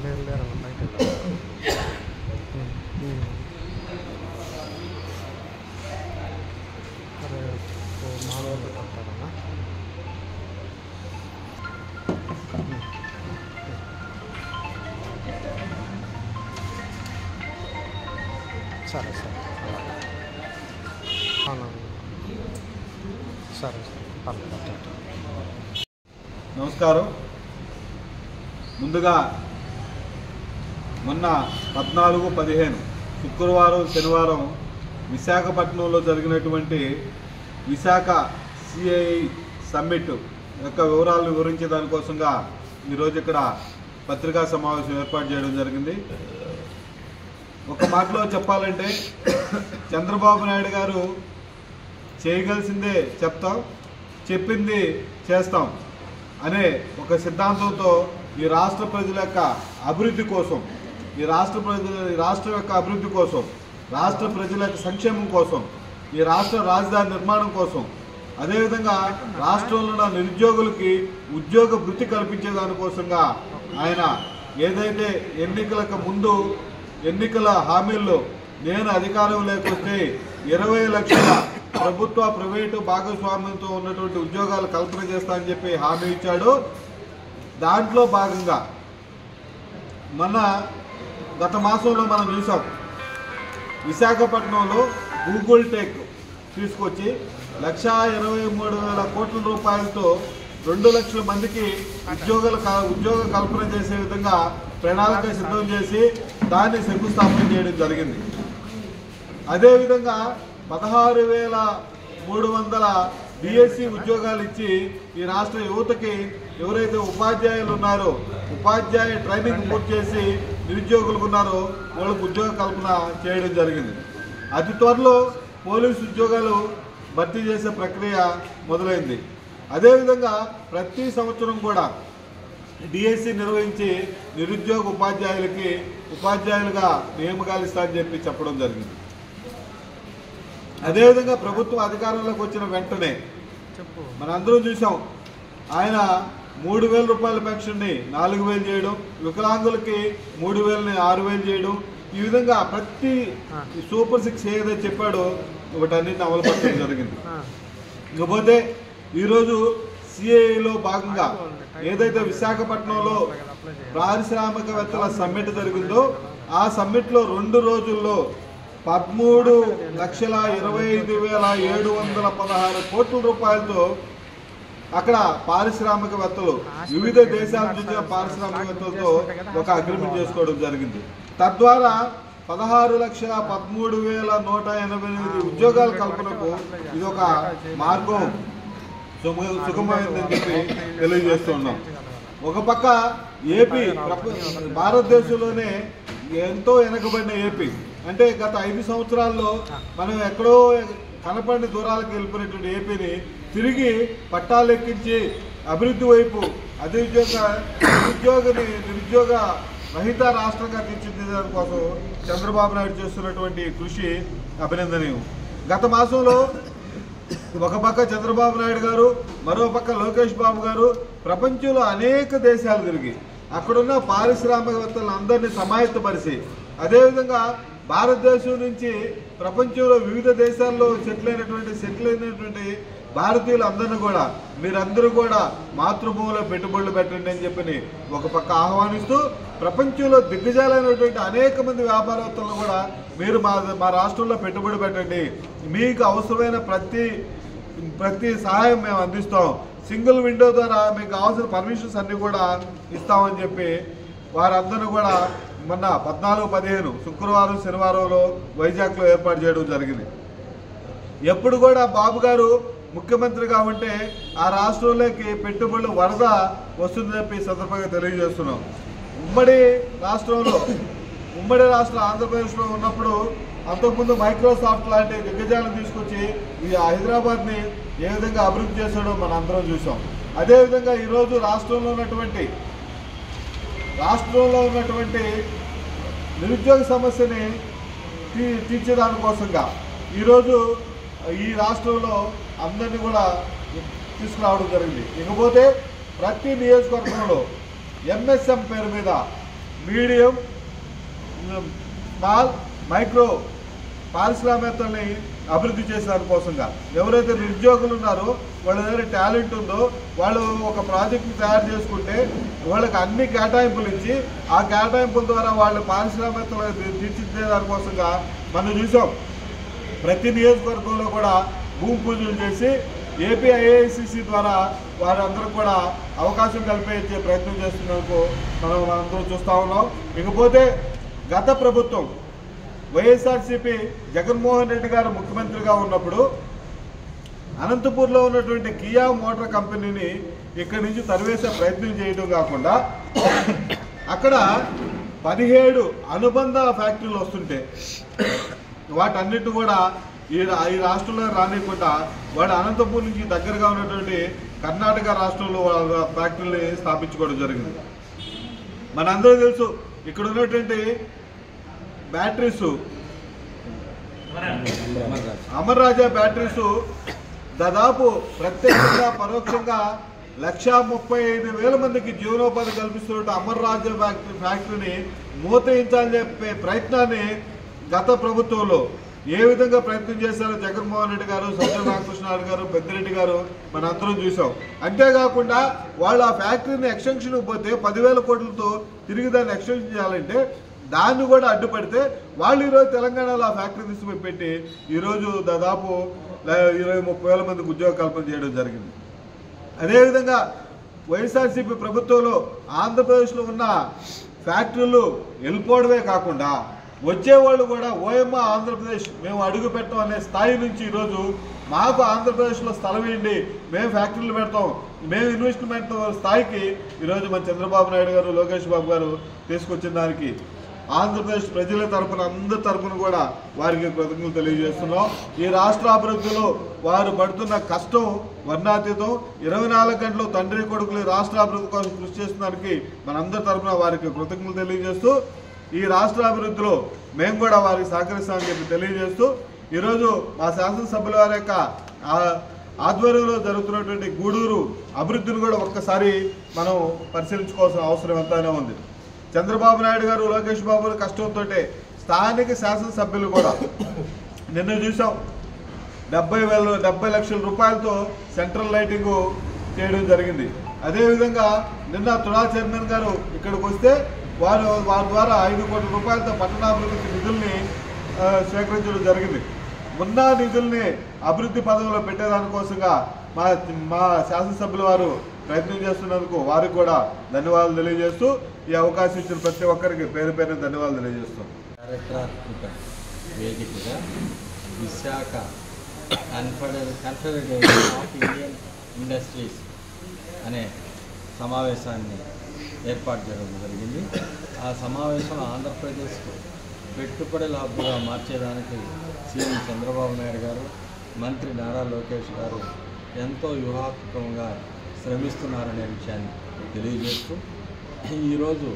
సరే సరే సరే సరే. నమస్కారం. ముందుగా మొన్న 14-15 శుక్రవారం శనివారం విశాఖపట్నంలో జరిగినటువంటి విశాఖ సిఐఐ సమ్మిట్ యొక్క వివరాలను వివరించే దానికోసంగా ఈరోజు ఇక్కడ పత్రికా సమావేశం ఏర్పాటు చేయడం జరిగింది. ఒక మాటలో చెప్పాలంటే చంద్రబాబు నాయుడు గారు చేయగలిసిందే చెప్తాం, చెప్పింది చేస్తాం అనే ఒక సిద్ధాంతంతో ఈ రాష్ట్ర ప్రజల యొక్క అభివృద్ధి కోసం, ఈ రాష్ట్రం యొక్క అభివృద్ధి కోసం, రాష్ట్ర ప్రజల యొక్క సంక్షేమం కోసం, ఈ రాష్ట్ర రాజధాని నిర్మాణం కోసం, అదేవిధంగా రాష్ట్రంలో ఉన్న నిరుద్యోగులకి ఉద్యోగ వృత్తి కల్పించే దానికోసంగా ఆయన ఏదైతే ఎన్నికలకు ముందు ఎన్నికల హామీల్లో నేను అధికారం లేకొస్తే 20 లక్షల ప్రభుత్వ ప్రైవేటు భాగస్వామ్యంతో ఉన్నటువంటి ఉద్యోగాలు కల్పన చేస్తానని చెప్పి హామీ ఇచ్చాడు. దాంట్లో భాగంగా గత మాసంలో మనం చూసాం, విశాఖపట్నంలో గూగుల్ టెక్ తీసుకొచ్చి 1,23,000 కోట్ల రూపాయలతో 2 లక్షల మందికి ఉద్యోగ కల్పన చేసే విధంగా ప్రణాళిక సిద్ధం చేసి దాన్ని శంకుస్థాపన చేయడం జరిగింది. అదేవిధంగా 16,300 డిఎస్సి ఉద్యోగాలు ఇచ్చి ఈ రాష్ట్ర యువతకి ఎవరైతే ఉపాధ్యాయులు ఉన్నారో ఉపాధ్యాయ ట్రైనింగ్ పూర్తి చేసి నిరుద్యోగులకు ఉన్నారో వాళ్ళకు ఉద్యోగ కల్పన చేయడం జరిగింది. అతి త్వరలో పోలీసు ఉద్యోగాలు భర్తీ చేసే ప్రక్రియ మొదలైంది. అదేవిధంగా ప్రతి సంవత్సరం కూడా డిఎస్సి నిర్వహించి నిరుద్యోగ ఉపాధ్యాయులుగా నియామకాలు ఇస్తారని చెప్పి చెప్పడం జరిగింది. అదేవిధంగా ప్రభుత్వం అధికారంలోకి వచ్చిన వెంటనే మనందరం చూసాం, ఆయన 3,000 రూపాయల పెన్షన్ని 4,000 చేయడం, వికలాంగులకి 3,000ని 6,000 చేయడం, ఈ విధంగా ప్రతి సూపర్ 6 ఏదైతే చెప్పాడో వాటన్నిటిని అమలుపరచడం జరిగింది. ఇకపోతే ఈరోజు సిఐలో భాగంగా ఏదైతే విశాఖపట్నంలో పారిశ్రామికవేత్తల సమ్మిట్ జరిగిందో ఆ సమ్మిట్లో 2 రోజుల్లో 13,25,716 కోట్ల రూపాయలతో అక్కడ పారిశ్రామికవేత్తలు వివిధ దేశాల నుంచి పారిశ్రామికవేత్తలతో ఒక అగ్రిమెంట్ చేసుకోవడం జరిగింది. తద్వారా 16,13,188 ఉద్యోగాల కల్పనకు ఇది ఒక మార్గం సుగమైందని చెప్పి తెలియజేస్తున్నాం. ఒక పక్క ఏపీ భారతదేశంలోనే ఎంతో వెనకబడిన ఏపీ, అంటే గత 5 సంవత్సరాల్లో మనం ఎక్కడో కనపడిన దూరాలకు వెళ్ళిపోయినటువంటి ఏపీని తిరిగి పట్టాలెక్కించి అభివృద్ధి వైపు నిరుద్యోగ రహిత రాష్ట్రంగా తీర్చిదిద్దడం కోసం చంద్రబాబు నాయుడు చేస్తున్నటువంటి కృషి అభినందనీయం. గత మాసంలో ఒక పక్క చంద్రబాబు నాయుడు గారు, మరో పక్క లోకేష్ బాబు గారు ప్రపంచంలో అనేక దేశాలు తిరిగి అక్కడున్న పారిశ్రామికవేత్తలను అందరినీ సమాయత్తపరిచి, అదేవిధంగా భారతదేశం నుంచి ప్రపంచంలో వివిధ దేశాల్లో సెటిల్ అయినటువంటి భారతీయులందరినీ కూడా మీరందరూ కూడా మాతృభూమిలో పెట్టుబడులు పెట్టండి అని చెప్పి ఒక పక్క ఆహ్వానిస్తూ, ప్రపంచంలో దిగ్గజాలైనటువంటి అనేక మంది వ్యాపారవేత్తలను కూడా మీరు మా రాష్ట్రంలో పెట్టుబడి పెట్టండి, మీకు అవసరమైన ప్రతి సహాయం మేము అందిస్తాం, సింగిల్ విండో ద్వారా మీకు కావాల్సిన పర్మిషన్స్ అన్నీ కూడా ఇస్తామని చెప్పి వారందరూ కూడా మొన్న 14-15 శుక్రవారం శనివారంలో వైజాగ్లో ఏర్పాటు చేయడం జరిగింది. ఎప్పుడు కూడా బాబు గారు ముఖ్యమంత్రిగా ఉంటే ఆ రాష్ట్రంలోకి పెట్టుబడులు వరద వస్తుందని చెప్పి సందర్భంగా తెలియజేస్తున్నాం. ఉమ్మడి రాష్ట్ర ఆంధ్రప్రదేశ్లో ఉన్నప్పుడు అంతకుముందు మైక్రోసాఫ్ట్ లాంటి దిగ్గజాలను తీసుకొచ్చి ఈ హైదరాబాద్ని ఏ విధంగా అభివృద్ధి చేశాడో మనం అందరం చూసాం. అదేవిధంగా ఈరోజు రాష్ట్రంలో ఉన్నటువంటి నిరుద్యోగ సమస్యని తీర్చేదానికోసంగా ఈరోజు ఈ రాష్ట్రంలో అందరినీ కూడా తీసుకురావడం జరిగింది. ఇకపోతే ప్రతి నియోజకవర్గంలో ఎంఎస్ఎం పేరు మీద మీడియం, స్మాల్, మైక్రో పారిశ్రామికతల్ని అభివృద్ధి చేసే దానికోసంగా ఎవరైతే నిరుద్యోగులు ఉన్నారో వాళ్ళ దగ్గర టాలెంట్ ఉందో వాళ్ళు ఒక ప్రాజెక్ట్ని తయారు చేసుకుంటే వాళ్ళకి అన్ని కేటాయింపులు ఇచ్చి ఆ కేటాయింపుల ద్వారా వాళ్ళ పారిశ్రామికతలు తీర్చిదిద్దే దానికోసంగా మనం చూసాం. ప్రతి నియోజకవర్గంలో కూడా భూమి పూజలు చేసి ఏపీఐఐసిసి ద్వారా వారందరూ కూడా అవకాశం కల్పించే ప్రయత్నం చేస్తున్నందుకు మనందరూ చూస్తూ ఉన్నాం. ఇకపోతే గత ప్రభుత్వం వైఎస్ఆర్సీపీ జగన్మోహన్ రెడ్డి గారు ముఖ్యమంత్రిగా ఉన్నప్పుడు అనంతపూర్లో ఉన్నటువంటి కియా మోటార్ కంపెనీని ఇక్కడి నుంచి తరివేసే ప్రయత్నం చేయడం కాకుండా అక్కడ 17 అనుబంధ ఫ్యాక్టరీలు వస్తుంటే వాటన్నిటి కూడా ఈ రాష్ట్రంలో రానికుండా వాడు అనంతపూర్ నుంచి దగ్గరగా ఉన్నటువంటి కర్ణాటక రాష్ట్రంలో ఫ్యాక్టరీని స్థాపించుకోవడం జరిగింది. మనందరూ తెలుసు ఇక్కడ ఉన్నటువంటి బ్యాటరీస్ అమర్ రాజా బ్యాటరీస్ దాదాపు ప్రత్యక్షంగా పరోక్షంగా 1,35,000 మందికి జీవనోపాధి కల్పిస్తున్న అమర్ రాజా ఫ్యాక్టరీని మూతయించాలని చెప్పే ప్రయత్నాన్ని గత ప్రభుత్వంలో ఏ విధంగా ప్రయత్నం చేశారో జగన్మోహన్ రెడ్డి గారు, సజ్జల రామకృష్ణారెడ్డి గారు, పెద్దిరెడ్డి గారు మనందరం చూసాం. అంతేకాకుండా వాళ్ళు ఆ ఫ్యాక్టరీని ఎక్స్టెన్షన్ పోతే 10,000 కోట్లతో తిరిగి దాన్ని ఎక్స్టెన్షన్ చేయాలంటే దాన్ని కూడా అడ్డుపడితే వాళ్ళు ఈరోజు తెలంగాణలో ఆ ఫ్యాక్టరీ తీసుకుని పెట్టి ఈరోజు దాదాపు 20-30,000 మందికి ఉద్యోగ కల్పన చేయడం జరిగింది. అదేవిధంగా వైఎస్ఆర్సీపీ ప్రభుత్వంలో ఆంధ్రప్రదేశ్లో ఉన్న ఫ్యాక్టరీలు వెళ్ళిపోవడమే కాకుండా వచ్చేవాళ్ళు కూడా ఓఎమ్మ ఆంధ్రప్రదేశ్ మేము అడుగు పెట్టాం అనే స్థాయి నుంచి ఈరోజు మాకు ఆంధ్రప్రదేశ్లో స్థలం ఏంటి, మేము ఫ్యాక్టరీలు పెడతాం, మేము ఇన్వెస్ట్మెంట్ స్థాయికి ఈరోజు మన చంద్రబాబు నాయుడు గారు, లోకేష్ బాబు గారు తీసుకొచ్చిన దానికి ఆంధ్రప్రదేశ్ ప్రజల తరఫున అందరి తరఫున కూడా వారికి కృతజ్ఞతలు తెలియజేస్తున్నాం. ఈ రాష్ట్ర అభివృద్ధిలో వారు పడుతున్న కష్టం వర్ణాతీతం. 24 గంటలు తండ్రి కొడుకులు రాష్ట్ర అభివృద్ధి కోసం కృషి చేస్తున్నందుకు మనందరి తరఫున వారికి కృతజ్ఞతలు తెలియజేస్తూ ఈ రాష్ట్ర అభివృద్ధిలో మేము కూడా వారికి సహకరిస్తామని చెప్పి తెలియజేస్తూ ఈరోజు మా శాసనసభ్యుల వారి యొక్క ఆధ్వర్యంలో జరుగుతున్నటువంటి గూడూరు అభివృద్ధిని కూడా ఒక్కసారి మనం పరిశీలించుకోవాల్సిన అవసరం ఎంతైనా ఉంది. చంద్రబాబు నాయుడు గారు, లోకేష్ బాబు కష్టంతో స్థానిక శాసనసభ్యులు కూడా నిన్న చూసాం 70 లక్షల రూపాయలతో సెంట్రల్ లైటింగ్ చేయడం జరిగింది. అదేవిధంగా నిన్న తుడా చైర్మన్ గారు ఇక్కడికి వస్తే వారి ద్వారా 5 కోట్ల రూపాయలతో పట్టణాభివృద్ధి నిధుల్ని స్వీకరించడం జరిగింది. ఉన్న నిధుల్ని అభివృద్ధి పదంలో పెట్టేదానికోసంగా మా శాసనసభ్యుల వారు ప్రయత్నం చేస్తున్నందుకు వారికి కూడా ధన్యవాదాలు తెలియజేస్తూ ఈ అవకాశం ఇచ్చిన ప్రతి ఒక్కరికి పేరు పేరున ధన్యవాదాలు తెలియజేస్తాం. చారిత్రాత్మక వేదికగా Visakha confederation of Indian industries అనే సమావేశాన్ని ఏర్పాటు చేయడం జరిగింది. ఆ సమావేశం ఆంధ్రప్రదేశ్ పెట్టుబడుల హబ్బుగా మార్చేదానికి సీఎం చంద్రబాబు నాయుడు గారు, మంత్రి నారా లోకేష్ గారు ఎంతో వ్యూహాత్మకంగా శ్రమిస్తున్నారనే విషయాన్ని తెలియజేస్తూ ఈరోజు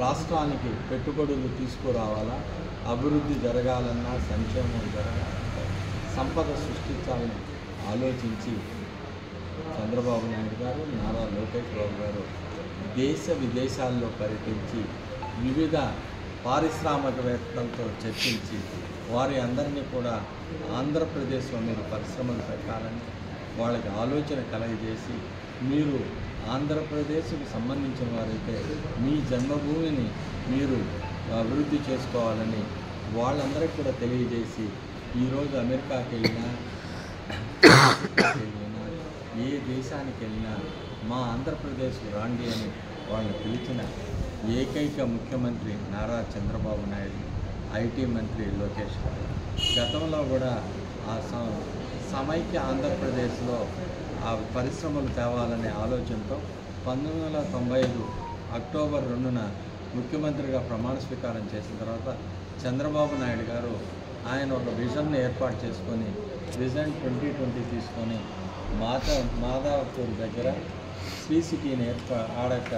రాష్ట్రానికి పెట్టుబడులు తీసుకురావాలా, అభివృద్ధి జరగాలన్నా, సంక్షేమం జరగాలన్నా, సంపద సృష్టించాలని ఆలోచించి చంద్రబాబు నాయుడు గారు, నారా లోకేష్ బాబు గారు దేశ విదేశాల్లో పర్యటించి వివిధ పారిశ్రామికవేత్తలతో చర్చించి వారి అందరినీ కూడా ఆంధ్రప్రదేశ్లో మీరు పరిశ్రమలు పెట్టాలని వాళ్ళకి ఆలోచన కలగజేసి మీరు ఆంధ్రప్రదేశ్కు సంబంధించిన వారైతే మీ జన్మభూమిని మీరు అభివృద్ధి చేసుకోవాలని వాళ్ళందరికీ కూడా తెలియజేసి ఈరోజు అమెరికాకి వెళ్ళినా ఏ దేశానికి వెళ్ళినా మా ఆంధ్రప్రదేశ్కు రాండి అని వాళ్ళని పిలిచిన ఏకైక ముఖ్యమంత్రి నారా చంద్రబాబు నాయుడు, ఐటీ మంత్రి లోకేష్ గారు. గతంలో కూడా ఆ సమైక్య ఆంధ్రప్రదేశ్లో ఆ పరిశ్రమలు తేవాలనే ఆలోచనతో 1995 అక్టోబర్ 2న ముఖ్యమంత్రిగా ప్రమాణ స్వీకారం చేసిన తర్వాత చంద్రబాబు నాయుడు గారు ఆయన ఒక విజన్ని ఏర్పాటు చేసుకొని విజన్ 2020 తీసుకొని మాదాపూర్ దగ్గర శ్రీ సిటీని ఆడక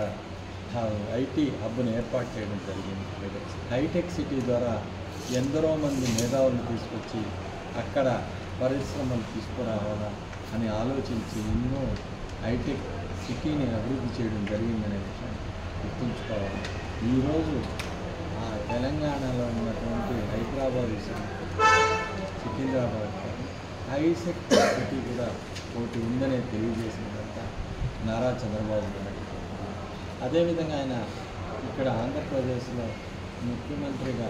ఐటీ హబ్ను ఏర్పాటు చేయడం జరిగింది. హైటెక్ సిటీ ద్వారా ఎందరో మంది మేధావులను తీసుకొచ్చి అక్కడ పరిశ్రమలు తీసుకురావాలా అని ఆలోచించి ఎన్నో హైటెక్ సిటీని అభివృద్ధి చేయడం జరిగిందనే విషయాన్ని గుర్తుంచుకోవాలి. ఈరోజు తెలంగాణలో ఉన్నటువంటి హైదరాబాద్ సికింద్రాబాద్ హైసెక్ సిటీ కూడా ఒకటి ఉందనే తెలియజేసినంత నారా చంద్రబాబు నాయుడు. అదేవిధంగా ఆయన ఇక్కడ ఆంధ్రప్రదేశ్లో ముఖ్యమంత్రిగా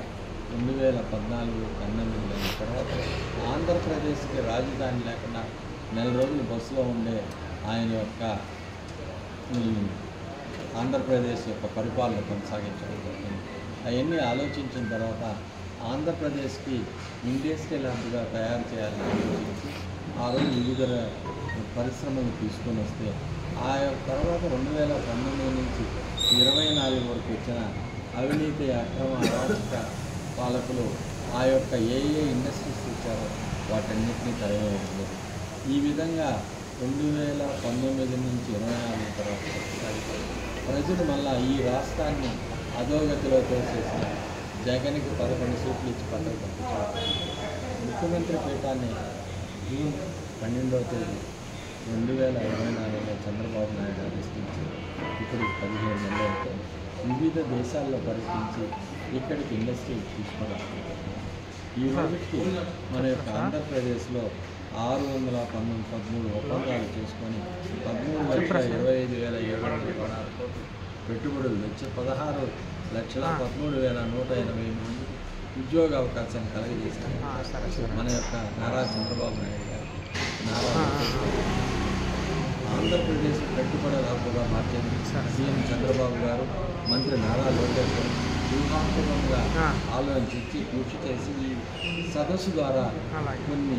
2014-18 అయిన తర్వాత ఆంధ్రప్రదేశ్కి రాజధాని లేకుండా 4 రోజులు బస్సులో ఉండే ఆయన యొక్క ఆంధ్రప్రదేశ్ యొక్క పరిపాలన కొనసాగించడం జరిగింది. అవన్నీ ఆలోచించిన తర్వాత ఆంధ్రప్రదేశ్కి ఇండస్ట్రియల్ హబ్గా తయారు చేయాలని ఆలోచించి ఆ రోజు వివిధ పరిశ్రమలు తీసుకొని వస్తే ఆ తర్వాత 2019 నుంచి 24 వరకు వచ్చిన అవినీతి అక్రమ అరాచక పాలకులు ఆ యొక్క ఏ ఇండస్ట్రీస్ ఇచ్చారో వాటన్నిటినీ తయారైంది. ఈ విధంగా 2019 నుంచి 24 తర్వాత ప్రజలు మళ్ళా ఈ రాష్ట్రాన్ని అధోగతిలో తోసేసిన జగన్కి 11 సీట్లు ఇచ్చి పక్కకు పంపించారు. ముఖ్యమంత్రి పీఠాన్ని జూన్ 12వ తేదీ 2024లో చంద్రబాబు నాయుడు అధిష్ఠించి ఇప్పుడు 15 నెలలు అయితే వివిధ దేశాల్లో పరిశీలించి ఇక్కడికి ఇండస్ట్రీ తీసుకురావాలి. ఈ రోజుకి మన యొక్క ఆంధ్రప్రదేశ్లో 613 ఒప్పందాలు చేసుకొని 13,25,716 కోట్లు పెట్టుబడులు వచ్చి 16,13,180 మంది ఉద్యోగ అవకాశాన్ని కలగజేశారు మన యొక్క నారా చంద్రబాబు నాయుడు గారు. ఆంధ్రప్రదేశ్ పెట్టుబడుల హబ్బుగా మార్చేది సీఎం చంద్రబాబు గారు, మంత్రి నారా లోకేష్ గారు వ్యూహాత్మకంగా ఆలోచించి కృషి చేసి ఈ సదస్సు ద్వారా కొన్ని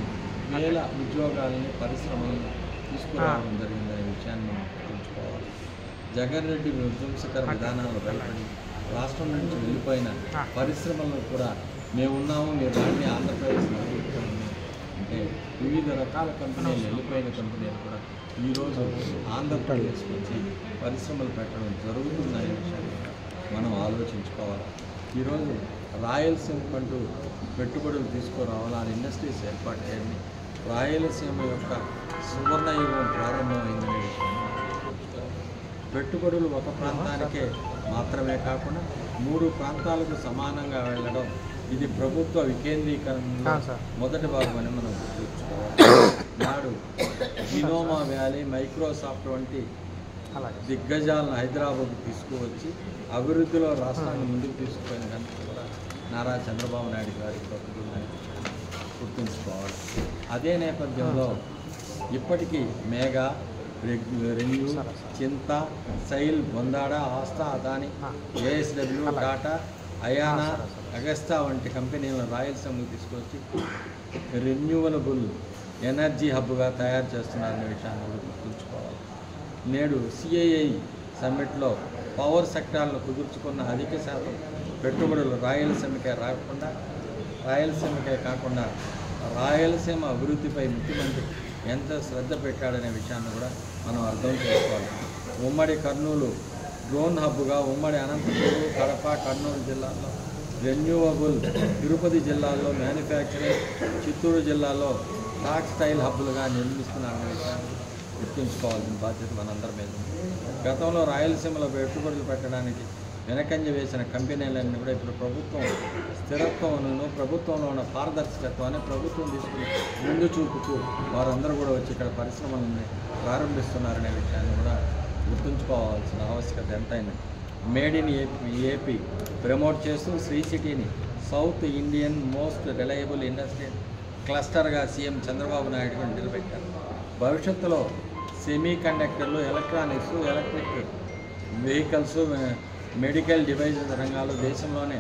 వేల ఉద్యోగాలని పరిశ్రమలను తీసుకురావడం జరిగిందనే విషయాన్ని మనం గుర్తుంచుకోవాలి. జగన్ రెడ్డి విధ్వంసకర విధానాలు భయపడి రాష్ట్రం నుంచి వెళ్ళిపోయిన పరిశ్రమలను కూడా మేమున్నాము, మీరు రాండి ఆంధ్రప్రదేశ్ అంటే వివిధ రకాల కంపెనీలు వెళ్ళిపోయిన కంపెనీలు కూడా ఈరోజు ఆంధ్రప్రదేశ్కి వచ్చి పరిశ్రమలు పెట్టడం జరుగుతుందనే విషయాన్ని మనం ఆలోచించుకోవాలి. ఈరోజు రాయలసీమ అంటూ పెట్టుబడులు తీసుకురావాలని ఇండస్ట్రీస్ ఏర్పాటు చేయండి. రాయలసీమ యొక్క సువర్ణయుగం ప్రారంభమైందనే విషయాన్ని పెట్టుబడులు ఒక ప్రాంతానికే మాత్రమే కాకుండా 3 ప్రాంతాలకు సమానంగా వెళ్ళడం ఇది ప్రభుత్వ వికేంద్రీకరణలో మొదటి భాగమని మనం గుర్తుంచుకోవాలి. నాడు జినోమా వ్యాలీ, మైక్రోసాఫ్ట్ వంటి దిగ్గజాలను హైదరాబాద్కు తీసుకువచ్చి అభివృద్ధిలో రాష్ట్రాన్ని ముందుకు తీసుకుపోయిన కనుక కూడా నారా చంద్రబాబు నాయుడు గారి ప్రభుత్వం గుర్తుంచుకోవాలి. అదే నేపథ్యంలో ఇప్పటికీ మేఘా, రెన్యూ, చింత, సైల్, బొందాడ, ఆస్థా, అదాని, ఏఎస్డబ్ల్యూ, టాటా, అయానా, అగస్తా వంటి కంపెనీలను రాయలసీమకు తీసుకొచ్చి రెన్యూవలబుల్ ఎనర్జీ హబ్గా తయారు చేస్తున్నారనే విషయాన్ని కూడా గుర్తుంచుకోవాలి. నేడు సిఐఐ సమ్మిట్లో పవర్ సెక్టార్లను కుదుర్చుకున్న అధిక శాతం పెట్టుబడులు రాయలసీమకే కాకుండా రాయలసీమ అభివృద్ధిపై ముఖ్యమంత్రి ఎంత శ్రద్ధ పెట్టాడనే విషయాన్ని కూడా మనం అర్థం చేసుకోవాలి. ఉమ్మడి కర్నూలు డ్రోన్ హబ్గా, ఉమ్మడి అనంతపురం, కడప, కర్నూలు జిల్లాల్లో రెన్యూవబుల్, తిరుపతి జిల్లాలో మ్యానుఫ్యాక్చరింగ్, చిత్తూరు జిల్లాలో టాక్స్టైల్ హబ్బులుగా నిర్మిస్తున్నారనే విషయాన్ని గుర్తుంచుకోవాల్సిన బాధ్యత మనందరి మీద ఉంది. గతంలో రాయలసీమలో పెట్టుబడులు పెట్టడానికి వెనకంజ వేసిన కంపెనీలన్నీ కూడా ఇప్పుడు ప్రభుత్వం స్థిరత్వంను, ప్రభుత్వంలో ఉన్న పారదర్శకత్వాన్ని ప్రభుత్వం తీసుకుని ముందు చూపుతూ వారందరూ కూడా వచ్చి ఇక్కడ పరిశ్రమలను ప్రారంభిస్తున్నారనే విషయాన్ని కూడా గుర్తుంచుకోవాల్సిన ఆవశ్యకత ఎంతైనా. మేడ్ ఇన్ ఏపీ ప్రమోట్ చేస్తూ శ్రీ సిటీని South Indian most reliable industrial క్లస్టర్గా సీఎం చంద్రబాబు నాయుడు గారు నిలబెట్టారు. భవిష్యత్తులో సెమీ కండక్టర్లు, electronics, electric vehicles, medical devices రంగాల్లో దేశంలోనే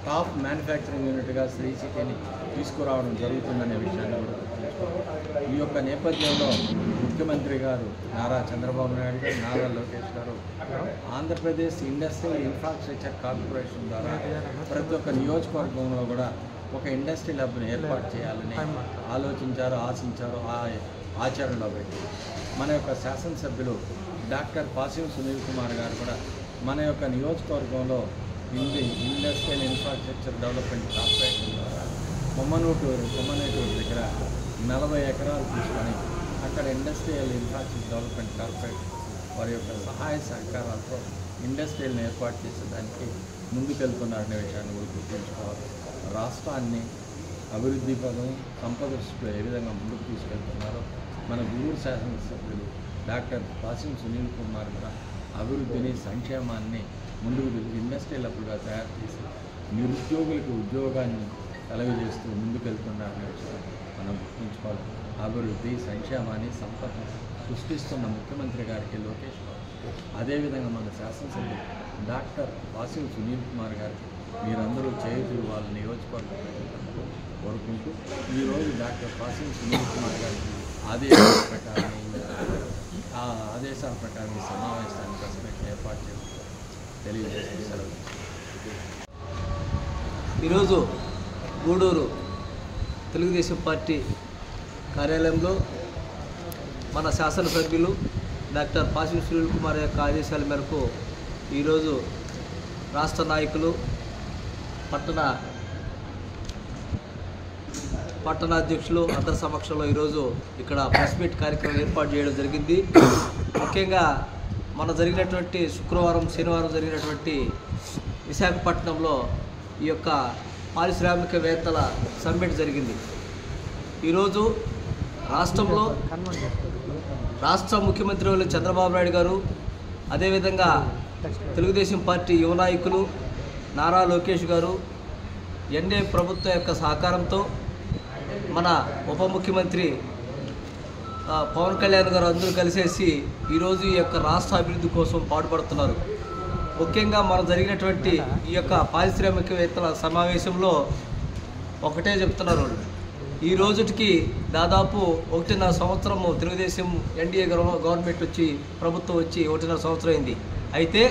టాప్ మ్యానుఫ్యాక్చరింగ్ యూనిట్గా శ్రీ సిటీని తీసుకురావడం జరుగుతుందనే విషయాన్ని కూడా గుర్తుంచుకోవాలి. ఈ యొక్క నేపథ్యంలో ముఖ్యమంత్రి గారు నారా చంద్రబాబు నాయుడు గారు, నారా లోకేష్ గారు ఆంధ్రప్రదేశ్ ఇండస్ట్రియల్ ఇన్ఫ్రాస్ట్రక్చర్ కార్పొరేషన్ ద్వారా ప్రతి ఒక్క నియోజకవర్గంలో కూడా ఒక ఇండస్ట్రియల్ హబ్ని ఏర్పాటు చేయాలని ఆలోచించారు, ఆశించారు, ఆచరణలో పెట్టి మన యొక్క శాసనసభ్యులు డాక్టర్ పాసిం సునీల్ కుమార్ గారు కూడా మన యొక్క నియోజకవర్గంలో ఇండస్ట్రియల్ ఇన్ఫ్రాస్ట్రక్చర్ డెవలప్మెంట్ కార్పొరేషన్ ద్వారా కొమ్మనేటూరు దగ్గర 40 ఎకరాలు తీసుకొని అక్కడ ఇండస్ట్రియల్ ఇన్ఫ్రాస్ట్రక్చర్ డెవలప్మెంట్ కార్పొరేషన్ వారి యొక్క సహాయ సహకారాలతో ఇండస్ట్రీలను ఏర్పాటు చేసేదానికి ముందుకెళ్తున్నారనే విషయాన్ని కూడా గుర్తుంచుకోవాలి. రాష్ట్రాన్ని అభివృద్ధి పదం సంపద దృష్టిలో ఏ విధంగా ముందుకు తీసుకెళ్తున్నారో మన గూడూరు శాసనసభ్యులు డాక్టర్ కాసిం సునీల్ కుమార్ కూడా అభివృద్ధిని సంక్షేమాన్ని ముందుకు ఇండస్ట్రియల్ హబ్గా తయారు చేసి నిరుద్యోగులకు ఉద్యోగాన్ని కలుగజేస్తూ ముందుకెళ్తున్నారనే విషయాన్ని మనం గుర్తుంచుకోవాలి. అభివృద్ధి సంక్షేమాన్ని సంపద సృష్టిస్తున్న ముఖ్యమంత్రి గారికి లోకేష్ బాబు, అదేవిధంగా మన శాసనసభ్యులు డాక్టర్ కాసిం సునీల్ కుమార్ గారికి మీరందరూ చేయుదురు వాళ్ళ నియోజకవర్గం కోరుకుంటూ ఈరోజు డాక్టర్ కాసిం సునీల్ కుమార్ గారికి ఆదేశాల ప్రకారం ఈ సమావేశాన్ని ప్రశ్నకి ఏర్పాటు చేస్తూ తెలియజేస్తూ సెలవు. ఈరోజు గూడూరు తెలుగుదేశం పార్టీ కార్యాలయంలో మన శాసనసభ్యులు డాక్టర్ కాసిం సునీల్ కుమార్ యొక్క ఆదేశాల మేరకు ఈరోజు రాష్ట్ర నాయకులు పట్టణాధ్యక్షులు అందరి సమక్షంలో ఈరోజు ఇక్కడ ప్రెస్ మీట్ కార్యక్రమం ఏర్పాటు చేయడం జరిగింది. ముఖ్యంగా మన జరిగినటువంటి శుక్రవారం శనివారం జరిగినటువంటి విశాఖపట్నంలో ఈ యొక్క పారిశ్రామికవేత్తల సమ్మిట్ జరిగింది. ఈరోజు రాష్ట్రంలో రాష్ట్ర ముఖ్యమంత్రి చంద్రబాబు నాయుడు గారు, అదేవిధంగా తెలుగుదేశం పార్టీ యువ నాయకులు నారా లోకేష్ గారు, ఎన్డీఏ ప్రభుత్వం యొక్క సహకారంతో మన ఉప ముఖ్యమంత్రి పవన్ కళ్యాణ్ గారు అందరూ కలిసేసి ఈరోజు ఈ యొక్క రాష్ట్ర అభివృద్ధి కోసం పాటుపడుతున్నారు. ముఖ్యంగా మనం జరిగినటువంటి ఈ యొక్క పారిశ్రామికవేత్తల సమావేశంలో ఒకటే చెప్తున్నారు, ఈ రోజుకి దాదాపు 1.5 సంవత్సరము తెలుగుదేశం ఎన్డీఏ గవర్నమెంట్ వచ్చి ప్రభుత్వం వచ్చి 1.5 సంవత్సరం అయింది. అయితే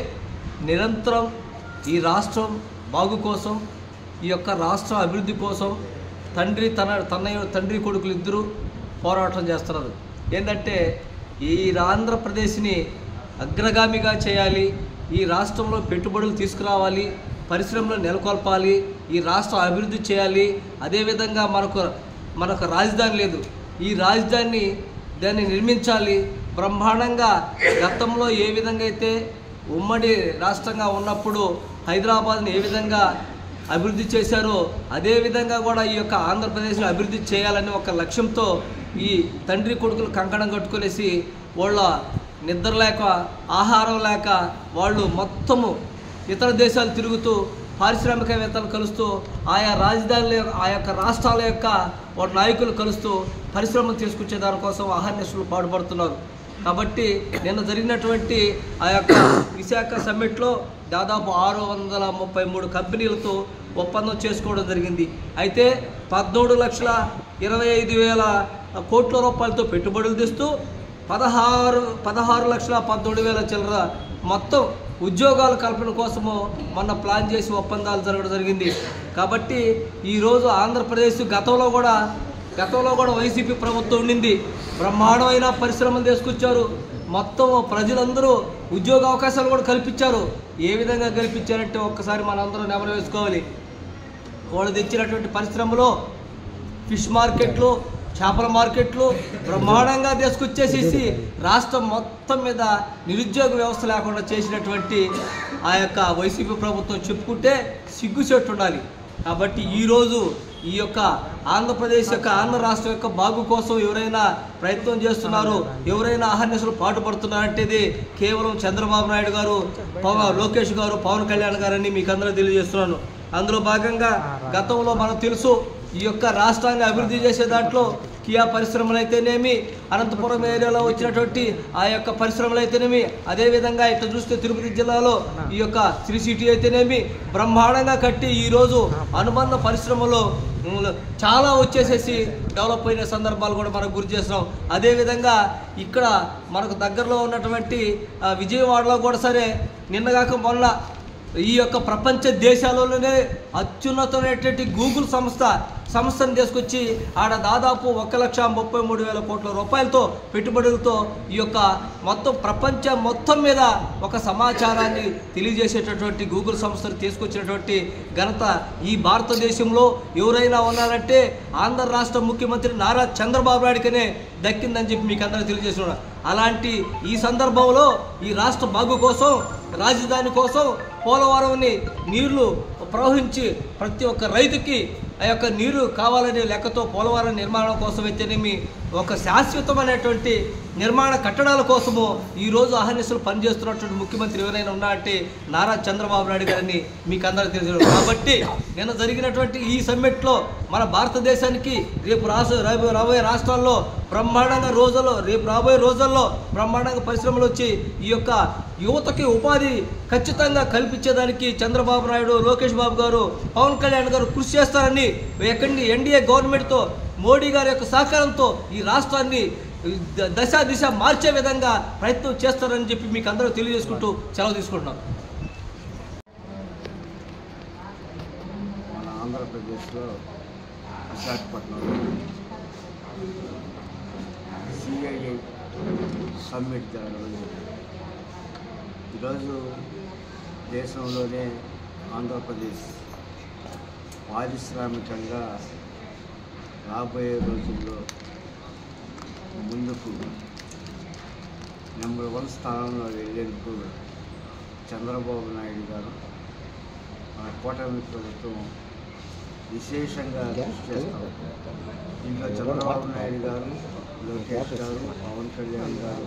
నిరంతరం ఈ రాష్ట్రం బాగు కోసం, ఈ యొక్క రాష్ట్ర అభివృద్ధి కోసం తండ్రి కొడుకులు ఇద్దరూ పోరాటం చేస్తున్నారు. ఏంటంటే ఈ ఆంధ్రప్రదేశ్ని అగ్రగామిగా చేయాలి, ఈ రాష్ట్రంలో పెట్టుబడులు తీసుకురావాలి, పరిశ్రమలు నెలకొల్పాలి, ఈ రాష్ట్ర అభివృద్ధి చేయాలి. అదేవిధంగా మనకు రాజధాని లేదు, ఈ దాన్ని నిర్మించాలి. బ్రహ్మాండంగా గతంలో ఏ విధంగా అయితే ఉమ్మడి రాష్ట్రంగా ఉన్నప్పుడు హైదరాబాద్ని ఏ విధంగా అభివృద్ధి చేశారో అదేవిధంగా కూడా ఈ యొక్క ఆంధ్రప్రదేశ్ని అభివృద్ధి చేయాలని ఒక లక్ష్యంతో ఈ తండ్రి కొడుకులు కంకణం కట్టుకునేసి వాళ్ళ నిద్ర లేక ఆహారం లేక వాళ్ళు మొత్తము ఇతర దేశాలు తిరుగుతూ పారిశ్రామికవేత్తలు కలుస్తూ ఆయా రాజధానుల ఆ యొక్క రాష్ట్రాల యొక్క వాళ్ళ నాయకులు కలుస్తూ పరిశ్రమలు తీసుకొచ్చే దానికోసం అహర్నిశలు పాటుపడుతున్నారు. కాబట్టి నిన్న జరిగినటువంటి ఆ యొక్క విశాఖ సమ్మిట్లో దాదాపు 633 కంపెనీలతో ఒప్పందం చేసుకోవడం జరిగింది. అయితే 13,25,000 కోట్ల రూపాయలతో పెట్టుబడులు తెస్తూ 16,17,000 చిల్లర మొత్తం ఉద్యోగాల కల్పన కోసము మొన్న ప్లాన్ చేసి ఒప్పందాలు జరగడం జరిగింది. కాబట్టి ఈరోజు ఆంధ్రప్రదేశ్ గతంలో కూడా వైసీపీ ప్రభుత్వం ఉండింది, బ్రహ్మాండమైన పరిశ్రమలు తీసుకొచ్చారు, మొత్తం ప్రజలందరూ ఉద్యోగ అవకాశాలు కూడా కల్పించారు. ఏ విధంగా కల్పించారంటే ఒక్కసారి మనందరం నెమరు వేసుకోవాలి. వాళ్ళు తెచ్చినటువంటి పరిశ్రమలో ఫిష్ మార్కెట్లు, చేపల మార్కెట్లు బ్రహ్మాండంగా తీసుకొచ్చేసేసి రాష్ట్రం మొత్తం మీద నిరుద్యోగ వ్యవస్థ లేకుండా చేసినటువంటి ఆ యొక్క వైసీపీ ప్రభుత్వం చెప్పుకుంటే సిగ్గుచేటు ఉండాలి. కాబట్టి ఈరోజు ఈ యొక్క ఆంధ్రప్రదేశ్ యొక్క ఆంధ్ర రాష్ట్రం యొక్క బాగు కోసం ఎవరైనా ప్రయత్నం చేస్తున్నారు, ఎవరైనా అహర్నిశలు పాటుపడుతున్నారంటే ఇది కేవలం చంద్రబాబు నాయుడు గారు, లోకేష్ గారు, పవన్ కళ్యాణ్ గారని మీకు అందరూ తెలియజేస్తున్నాను. అందులో భాగంగా గతంలో మనకు తెలుసు ఈ యొక్క రాష్ట్రాన్ని అభివృద్ధి చేసే దాంట్లో కియా పరిశ్రమలు అయితేనేమి, అనంతపురం ఏరియాలో వచ్చినటువంటి ఆ యొక్క పరిశ్రమలు అయితేనేమి, అదేవిధంగా ఇట్లా చూస్తే తిరుపతి జిల్లాలో ఈ యొక్క శ్రీ సిటీ అయితేనేమి బ్రహ్మాండంగా కట్టి ఈరోజు అనుబంధ పరిశ్రమలు చాలా వచ్చేసేసి డెవలప్ అయిన సందర్భాలు కూడా మనకు గుర్తు చేస్తున్నాం. అదేవిధంగా ఇక్కడ మనకు దగ్గరలో ఉన్నటువంటి విజయవాడలో కూడా సరే నిన్నగాక మొన్న ఈ యొక్క ప్రపంచ దేశాలలోనే అత్యున్నతమైనటువంటి గూగుల్ సంస్థ సంస్థను తీసుకొచ్చి ఆడ దాదాపు 1,33,000 కోట్ల రూపాయలతో పెట్టుబడులతో ఈ యొక్క మొత్తం ప్రపంచం మొత్తం మీద ఒక సమాచారాన్ని తెలియజేసేటటువంటి గూగుల్ సంస్థను తీసుకొచ్చినటువంటి ఘనత ఈ భారతదేశంలో ఎవరైనా ఉన్నారంటే ఆంధ్ర రాష్ట్ర ముఖ్యమంత్రి నారా చంద్రబాబు నాయుడుకనే దక్కిందని చెప్పి మీకు అందరూ తెలియజేస్తున్నారు. అలాంటి ఈ సందర్భంలో ఈ రాష్ట్ర బాగు కోసం, రాజధాని కోసం పోలవరంని నీళ్లు ప్రవహించి ప్రతి ఒక్క రైతుకి ఆ యొక్క నీరు కావాలనే లెక్కతో పోలవరం నిర్మాణం కోసం అయితేనేమి ఒక శాశ్వతమైనటువంటి నిర్మాణ కట్టడాల కోసము ఈరోజు అహర్నిశలు పనిచేస్తున్నటువంటి ముఖ్యమంత్రి ఎవరైనా ఉన్నారంటే నారా చంద్రబాబు నాయుడు గారిని మీకు అందరికీ తెలుసు. కాబట్టి నిన్న జరిగినటువంటి ఈ సమ్మిట్లో మన భారతదేశానికి రాబోయే రాష్ట్రాల్లో బ్రహ్మాండంగా రాబోయే రోజుల్లో బ్రహ్మాండంగా పరిశ్రమలు వచ్చి ఈ యొక్క యువతకి ఉపాధి ఖచ్చితంగా కల్పించేదానికి చంద్రబాబు నాయుడు, లోకేష్ బాబు గారు, పవన్ కళ్యాణ్ గారు కృషి చేస్తారని ఎన్డీఏ గవర్నమెంట్తో మోడీ గారి యొక్క సహకారంతో ఈ రాష్ట్రాన్ని దిశ మార్చే విధంగా ప్రయత్నం చేస్తారని చెప్పి మీకు అందరూ తెలియజేసుకుంటూ సెలవు తీసుకుంటున్నాం. మన ఆంధ్రప్రదేశ్లో విశాఖపట్నంలో సిఐఐ సమ్మిట్ జరగడం. ఈరోజు దేశంలోనే ఆంధ్రప్రదేశ్ పారిశ్రామికంగా రాబోయే రోజుల్లో ముందుకు నెంబర్ 1 స్థానంలో వెళ్ళేందుకు చంద్రబాబు నాయుడు గారు మన కూటమి ప్రభుత్వం విశేషంగా కృషి చేస్తారు. దీంట్లో చంద్రబాబు నాయుడు గారు, లోకేష్ గారు, పవన్ కళ్యాణ్ గారు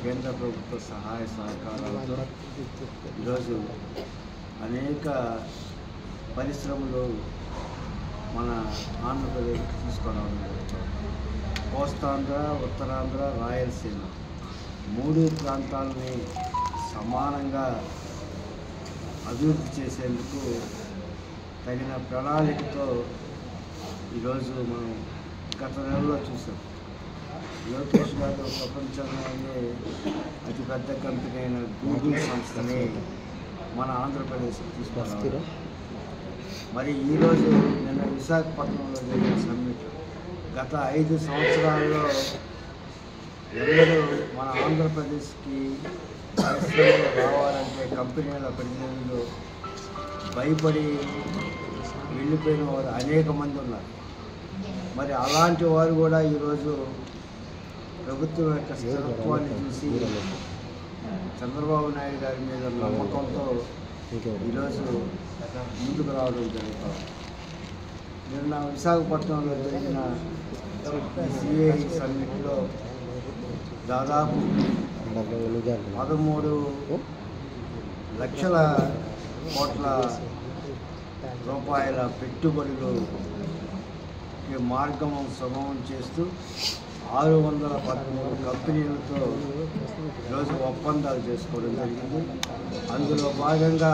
కేంద్ర ప్రభుత్వ సహాయ సహకారాలతో ఈరోజు అనేక పరిశ్రమలు మన ఆంధ్రప్రదేశ్ తీసుకురావడం జరుగుతుంది. కోస్తాంధ్ర, ఉత్తరాంధ్ర, రాయలసీమ 3 ప్రాంతాలని సమానంగా అభివృద్ధి చేసేందుకు తగిన ప్రణాళికతో ఈరోజు మనం గత నెలలో చూసాం. లోకేష్ గారు ప్రపంచంలోనే అతిపెద్ద కంపెనీ అయిన గూగుల్ సంస్థని మన ఆంధ్రప్రదేశ్కి తీసుకురావాలి. మరి ఈరోజు నిన్న విశాఖపట్నంలో జరిగిన సమ్మిట్ గత 5 సంవత్సరాల్లో ఎన్నడూ మన ఆంధ్రప్రదేశ్కి పరిశ్రమలు రావాలంటే కంపెనీల ప్రతినిధులు భయపడి వెళ్ళిపోయిన వారు అనేక మంది ఉన్నారు. మరి అలాంటి వారు కూడా ఈరోజు ప్రభుత్వం యొక్క స్థిరత్వాన్ని చూసి చంద్రబాబు నాయుడు గారి మీద నమ్మకంతో ఈరోజు ముందుకు రావడం జరుగుతుంది. నిన్న విశాఖపట్నంలో జరిగిన సిఐఐ సమ్మిట్లో దాదాపు 13 లక్షల కోట్ల రూపాయల పెట్టుబడులు మార్గం సుగమం చేస్తూ 613 కంపెనీలతో ఈరోజు ఒప్పందాలు చేసుకోవడం జరిగింది. అందులో భాగంగా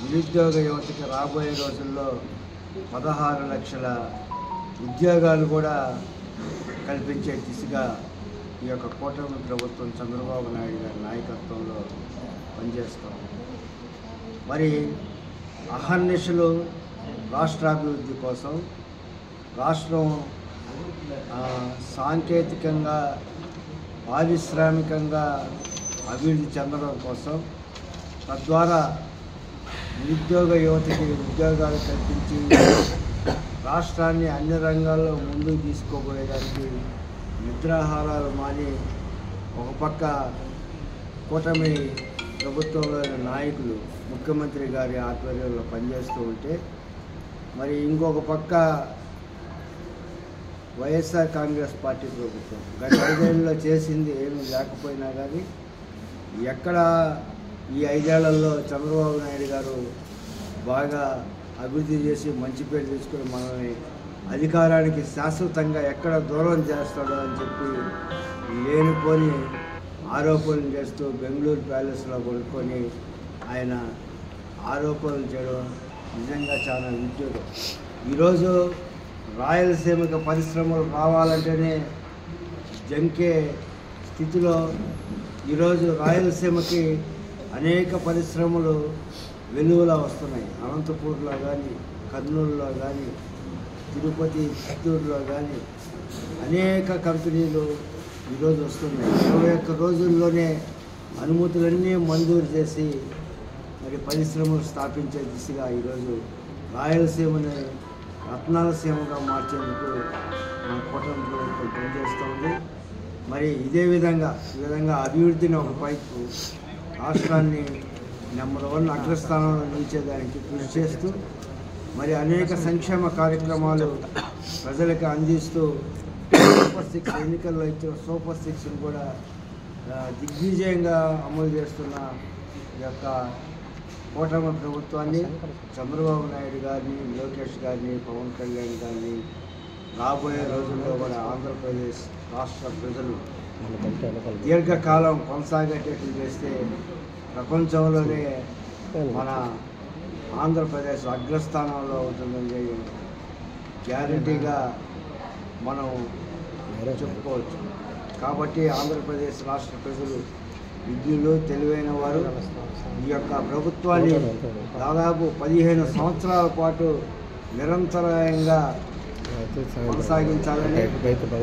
నిరుద్యోగ యువతకి రాబోయే రోజుల్లో 16 లక్షల ఉద్యోగాలు కూడా కల్పించే దిశగా ఈ యొక్క కూటమి ప్రభుత్వం చంద్రబాబు నాయుడు గారి నాయకత్వంలో పనిచేస్తాం. మరి అహర్నిశలు రాష్ట్రాభివృద్ధి కోసం రాష్ట్రం సాంకేతికంగా పారిశ్రామికంగా అభివృద్ధి చెందడం కోసం తద్వారా నిరుద్యోగ యువతకి ఉద్యోగాలు కల్పించి రాష్ట్రాన్ని అన్ని రంగాల్లో ముందుకు తీసుకోబోయేదానికి నిద్రాహారాలు మాని ఒక పక్క కూటమి ప్రభుత్వంలోని నాయకులు ముఖ్యమంత్రి గారి ఆధ్వర్యంలో పనిచేస్తూ ఉంటే మరి ఇంకొక పక్క వైఎస్ఆర్ కాంగ్రెస్ పార్టీ ప్రభుత్వం గత 5 ఏళ్ళలో చేసింది ఏమీ లేకపోయినా కానీ ఎక్కడ ఈ 5 ఏళ్లలో చంద్రబాబు నాయుడు గారు బాగా అభివృద్ధి చేసి మంచి పేరు తీసుకుని మనల్ని అధికారానికి శాశ్వతంగా ఎక్కడ దూరం చేస్తాడో అని చెప్పి లేనిపోని ఆరోపణలు చేస్తూ బెంగళూరు ప్యాలెస్లో కొనుక్కొని ఆయన ఆరోపణలు చేయడం నిజంగా చాలా విద్యుత్. ఈరోజు రాయలసీమకు పరిశ్రమలు రావాలంటేనే జంకే స్థితిలో ఈరోజు రాయలసీమకి అనేక పరిశ్రమలు వెలువలా వస్తున్నాయి. అనంతపూర్లో కానీ, కర్నూలులో కానీ తిరుపతి చిత్తూరులో కానీ అనేక కంపెనీలు ఈరోజు వస్తున్నాయి. 21 రోజుల్లోనే అనుమతులన్నీ మంజూరు చేసి మరి పరిశ్రమలు స్థాపించే దిశగా ఈరోజు రాయలసీమని రత్నాలసీమగా మార్చేందుకు మన కూటమి ప్రభుత్వం పనిచేస్తుంది. మరి ఈ విధంగా అభివృద్ధిని ఒక పైపు రాష్ట్రాన్ని నెంబర్ 1 అగ్రస్థానంలో నిలిచేదానికి కృషి చేస్తూ మరి అనేక సంక్షేమ కార్యక్రమాలు ప్రజలకు అందిస్తూ సూపర్ 6 ఎన్నికల్లో ఇచ్చిన సూపర్ 6ను కూడా దిగ్విజయంగా అమలు చేస్తున్న ఈ యొక్క కూటమి ప్రభుత్వాన్ని చంద్రబాబు నాయుడు గారిని, లోకేష్ గారిని, పవన్ కళ్యాణ్ గారిని రాబోయే రోజుల్లో కూడా ఆంధ్రప్రదేశ్ రాష్ట్ర ప్రజలు దీర్ఘకాలం కొనసాగేటట్లు చేస్తే ప్రపంచంలోనే మన ఆంధ్రప్రదేశ్ అగ్రస్థానంలో ఉంటుందని గ్యారంటీగా మనం చెప్పుకోవచ్చు. కాబట్టి ఆంధ్రప్రదేశ్ రాష్ట్ర ప్రజలు విద్యులు తెలివైన వారు ఈ యొక్క ప్రభుత్వాన్ని దాదాపు 15 సంవత్సరాల పాటు నిరంతరాయంగా కొనసాగించాలని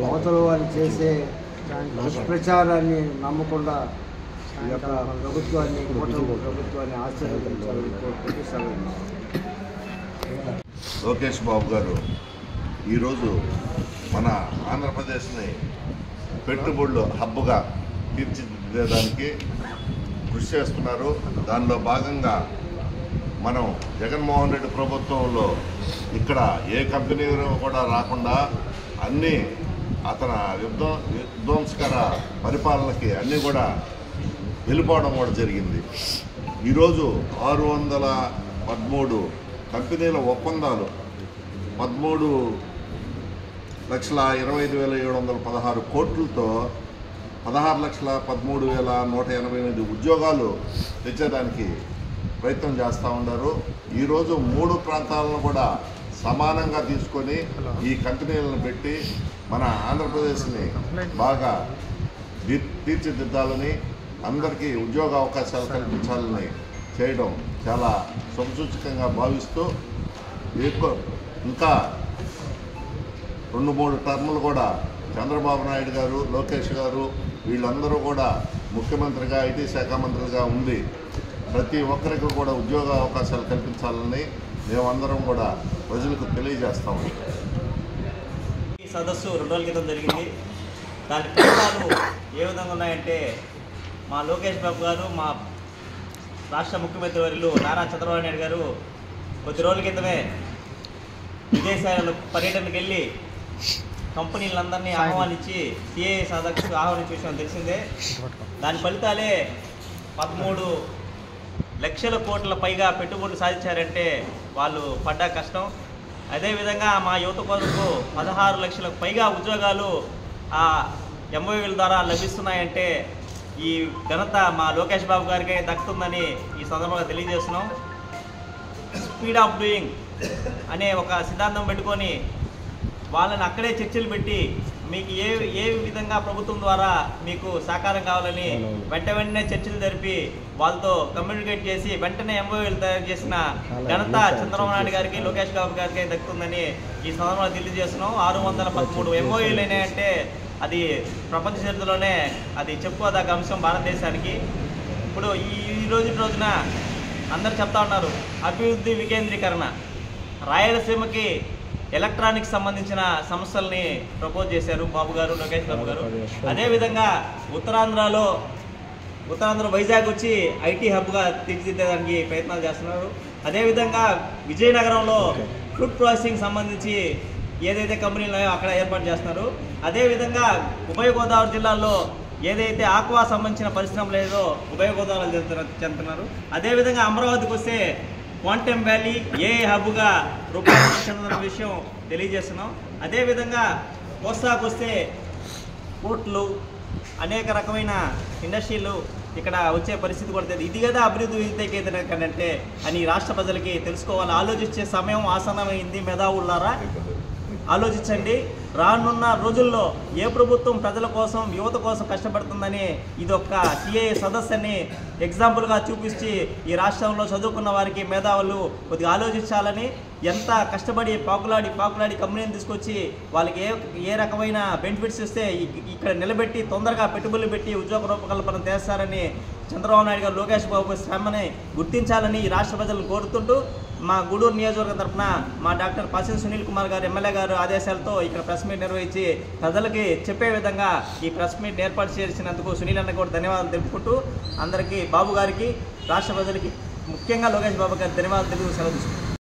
అవతల వారు చేసే దుష్ప్రచారాన్ని నమ్మకుండా ఈ యొక్క ప్రభుత్వాన్ని ఆశీర్వదించాలని కోరుకుంటూ సెలవు. లోకేష్ బాబు గారు ఈరోజు మన ఆంధ్రప్రదేశ్ని పెట్టుబడులు హబ్గా తీర్చిదిద్దేదానికి కృషి చేస్తున్నారు. దానిలో భాగంగా మనం జగన్మోహన్ రెడ్డి ప్రభుత్వంలో ఇక్కడ ఏ కంపెనీ కూడా రాకుండా అన్నీ అతని విధ్వంసకర పరిపాలనకి అన్నీ కూడా వెళ్ళిపోవడం కూడా జరిగింది. ఈరోజు 613 కంపెనీల ఒప్పందాలు 13,25,716 కోట్లతో 16,13,188 ఉద్యోగాలు తెచ్చేదానికి ప్రయత్నం చేస్తూ ఉన్నారు. ఈరోజు 3 ప్రాంతాలను కూడా సమానంగా తీసుకొని ఈ కంపెనీలను పెట్టి మన ఆంధ్రప్రదేశ్ని బాగా తీర్చిదిద్దాలని, అందరికీ ఉద్యోగ అవకాశాలు కల్పించాలని చేయడం చాలా సంసూచకంగా భావిస్తూ ఇంకా 2-3 టర్ములు కూడా చంద్రబాబు నాయుడు గారు, లోకేష్ గారు వీళ్ళందరూ కూడా ముఖ్యమంత్రిగా, ఐటీ శాఖ మంత్రిగా ఉంది ప్రతి ఒక్కరికి కూడా ఉద్యోగ అవకాశాలు కల్పించాలని మేమందరం కూడా ప్రజలకు తెలియజేస్తాము. ఈ సదస్సు 2 రోజుల క్రితం జరిగింది. దాని ఫలితాలు ఏ విధంగా ఉన్నాయంటే, మా లోకేష్ బాబు గారు, మా రాష్ట్ర ముఖ్యమంత్రి వర్యులు నారా చంద్రబాబు నాయుడు గారు కొద్ది రోజుల క్రితమే విదేశాల పర్యటనకు వెళ్ళి కంపెనీలందరినీ ఆహ్వానించి సిఐఏ సదస్సు ఆహ్వానించే విషయం తెలిసిందే. దాని ఫలితాలే 13 లక్షల కోట్ల పైగా పెట్టుబడులు సాధించారంటే వాళ్ళు పడ్డ కష్టం. అదేవిధంగా మా యువత కొరకు 16 లక్షలకు పైగా ఉద్యోగాలు ఆ ఎంఓయూల ద్వారా లభిస్తున్నాయంటే ఈ ఘనత మా లోకేష్ బాబు గారికే దక్కుతుందని ఈ సందర్భంగా తెలియజేస్తున్నాం. స్పీడ్ ఆఫ్ డూయింగ్ అనే ఒక సిద్ధాంతం పెట్టుకొని వాళ్ళని అక్కడే చర్చలు పెట్టి మీకు ఏ విధంగా ప్రభుత్వం ద్వారా మీకు సహకారం కావాలని వెంటనే చర్చలు జరిపి వాళ్ళతో కమ్యూనికేట్ చేసి వెంటనే ఎంఓయూలు తయారు చేసిన ఘనత చంద్రబాబు నాయుడు గారికి, లోకేష్ బాబు గారికి దక్కుతుందని ఈ సందర్భంగా తెలియజేస్తున్నాం. 613 ఎంఓయూలు అయినాయంటే అది ప్రపంచ చరిత్రలోనే అది చెప్పుకోదగ్గ అంశం భారతదేశానికి. ఇప్పుడు ఈ రోజున అందరు చెప్తా ఉన్నారు అభివృద్ధి వికేంద్రీకరణ. రాయలసీమకి ఎలక్ట్రానిక్స్ సంబంధించిన సమస్యల్ని ప్రపోజ్ చేశారు బాబు గారు, లోకేష్ బాబు గారు. అదేవిధంగా ఉత్తరాంధ్ర వైజాగ్ వచ్చి ఐటీ హబ్గా తీర్చిదిద్దడానికి ప్రయత్నాలు చేస్తున్నారు. అదేవిధంగా విజయనగరంలో ఫుడ్ ప్రాసెసింగ్ సంబంధించి ఏదైతే కంపెనీలు ఉన్నాయో అక్కడ ఏర్పాటు చేస్తున్నారు. అదేవిధంగా ఉభయ గోదావరి జిల్లాలో ఏదైతే ఆక్వా సంబంధించిన పరిశ్రమ లేదో ఉభయ గోదావరి చెందుతున్నారు. అదేవిధంగా అమరావతికి వస్తే క్వాంటమ్ వ్యాలీ ఏఐ హబ్గా రూపొందించిన విషయం తెలియజేస్తున్నాం. అదేవిధంగా కోస్తాకు వస్తే పోర్ట్లు, అనేక రకమైన ఇండస్ట్రీలు ఇక్కడ వచ్చే పరిస్థితి కూడా ఇది కదా అభివృద్ధి వికేంద్రీకరణ అని రాష్ట్ర ప్రజలకి తెలుసుకోవాలి. ఆలోచించే సమయం ఆసన్నమైంది. మేధావులారా ఆలోచించండి. రానున్న రోజుల్లో ఏ ప్రభుత్వం ప్రజల కోసం, యువత కోసం కష్టపడుతుందని ఇదొక సిఐఏ సదస్సుని ఎగ్జాంపుల్గా చూపించి ఈ రాష్ట్రంలో చదువుకున్న వారికి, మేధావులు కొద్దిగా ఆలోచించాలని ఎంత కష్టపడి పాకులాడి కంపెనీని తీసుకొచ్చి వాళ్ళకి ఏ రకమైన బెనిఫిట్స్ ఇస్తే ఇక్కడ నిలబెట్టి తొందరగా పెట్టుబడులు పెట్టి ఉద్యోగ రూపకల్పన చేస్తారని చంద్రబాబు నాయుడు గారు లోకేష్ బాబు శ్రమని గుర్తించాలని ఈ రాష్ట్ర ప్రజలను కోరుతుంటూ మా గూడూరు నియోజకవర్గం తరఫున మా డాక్టర్ పాసిన్ సునీల్ కుమార్ గారు ఎమ్మెల్యే గారు ఆదేశాలతో ఇక్కడ ప్రెస్ మీట్ నిర్వహించి ప్రజలకి చెప్పే విధంగా ఈ ప్రెస్ మీట్ ఏర్పాటు చేసినందుకు సునీల్ అన్న కూడా ధన్యవాదాలు తెలుపుకుంటూ అందరికీ బాబు గారికి రాష్ట్ర ప్రజలకి ముఖ్యంగా లోకేష్ బాబు గారికి ధన్యవాదాలు తెలుపు సెలవు తీసుకుంటాం.